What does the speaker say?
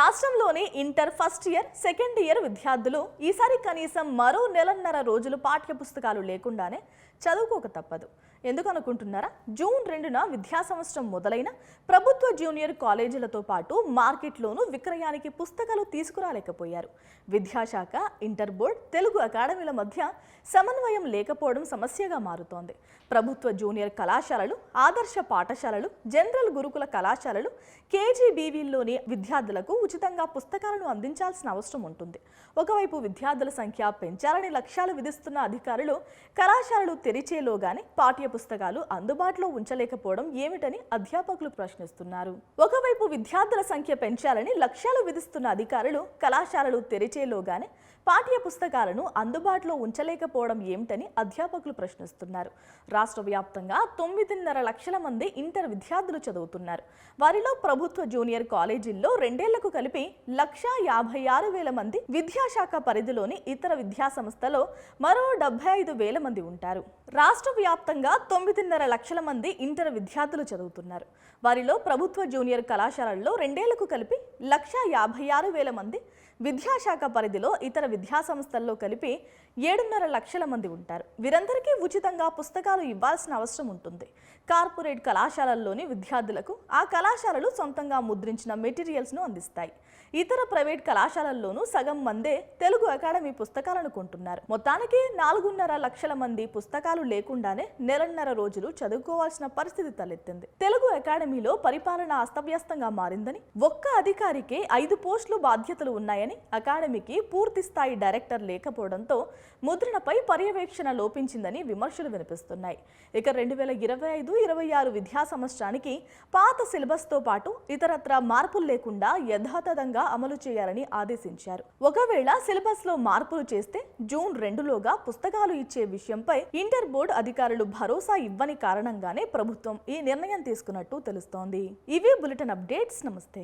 రాష్ట్రంలోని inter first year, second year విద్యార్థులు ఈసారి కనీసం మరో నెలన్నర రోజులు పాఠ్య పుస్తకాలు లేకుండానే చదువుకోక తప్పదు. ఎందుకు అనుకుంటున్నారా? జూన్ 2న విద్యా సంవత్సరం మొదలైన ప్రభుత్వ జూనియర్ కాలేజీలతో పాటు మార్కెట్లోనూ విక్రయానికి పుస్తకాలు తీసుకురాలేకపోయారు. విద్యాశాఖ, ఇంటర్ బోర్డ్, తెలుగు అకాడమీల మధ్య సమన్వయం లేకపోవడం సమస్యగా మారుతోంది. ప్రభుత్వ జూనియర్ కళాశాలలు, ఆదర్శ పాఠశాలలు, జనరల్ గురుకుల కళాశాలలు, కేజీబీవీల్లోని విద్యార్థులకు ఉచితంగా పుస్తకాలను అందించాల్సిన అవసరం ఉంటుంది. ఒకవైపు విద్యార్థుల సంఖ్య పెంచాలని లక్ష్యాలు విధిస్తున్న అధికారులు కళాశాలలు తెరిచేలోగానే పాఠ్య పుస్తకాలు అందుబాటులో ఉంచలేకపోవడం ఏమిటని అధ్యాపకులు ప్రశ్నిస్తున్నారు. ఒకవైపు విద్యార్థుల సంఖ్య పెంచాలని లక్ష్యాలు విధిస్తున్న అధికారులు కళాశాలలు తెరిచేలోగానే పాఠ్య పుస్తకాలను అందుబాటులో ఉంచలేకపోవడం ఏమిటని అధ్యాపకులు ప్రశ్నిస్తున్నారు. రాష్ట్ర వ్యాప్తంగా 9.5 లక్షల మంది ఇంటర్ విద్యార్థులు చదువుతున్నారు. వారిలో ప్రభుత్వ జూనియర్ కాలేజీల్లో 2 ఏళ్లకు కలిపి 1,56,000 మంది, విద్యాశాఖ పరిధిలోని ఇతర విద్యా సంస్థలో మరో 75,000 మంది ఉంటారు. రాష్ట్ర వ్యాప్తంగా 9.5 లక్షల మంది ఇంటర్ విద్యార్థులు చదువుతున్నారు. వారిలో ప్రభుత్వ జూనియర్ కళాశాలల్లో 2 ఏళ్లకు కలిపి 1,56,000 మంది, విద్యాశాఖ పరిధిలో ఇతర విద్యా సంస్థల్లో కలిపి 7.5 లక్షల మంది ఉంటారు. వీరందరికీ ఉచితంగా పుస్తకాలు ఇవ్వాల్సిన అవసరం ఉంటుంది. కార్పొరేట్ కళాశాలల్లోని విద్యార్థులకు ఆ కళాశాలలు సొంతంగా ముద్రించిన మెటీరియల్స్ను అందిస్తాయి. ఇతర ప్రైవేట్ కళాశాలల్లోనూ సగం మందే తెలుగు అకాడమీ పుస్తకాలను కొంటున్నారు. మొత్తానికి 4.5 లక్షల మంది పుస్తకాలు లేకుండానే నెలన్నర రోజులు చదువుకోవాల్సిన పరిస్థితి తలెత్తింది. తెలుగు అకాడమీలో పరిపాలన అస్తవ్యస్తంగా మారిందని, ఒక్క అధికారికే 5 పోస్టులు బాధ్యతలు ఉన్నాయని, అకాడమీకి పూర్తి స్థాయి డైరెక్టర్ లేకపోవడంతో ముద్రణపై పర్యవేక్షణ లోపించిందని విమర్శలు వినిపిస్తున్నాయి. ఇక 2025-26 విద్యా సంవత్సరానికి పాత సిలబస్తో పాటు ఇతరత్రా మార్పులు లేకుండా యథాతథంగా అమలు చేయాలని ఆదేశించారు. ఒకవేళ సిలబస్ లో మార్పులు చేస్తే జూన్ 2లోగా పుస్తకాలు ఇచ్చే విషయంపై ఇంటర్ బోర్డు అధికారులు భరోసా ఇవ్వని కారణంగానే ప్రభుత్వం ఈ నిర్ణయం తీసుకున్నట్టు తెలుస్తోంది. ఇవి బులెటిన్ అప్డేట్స్. నమస్తే.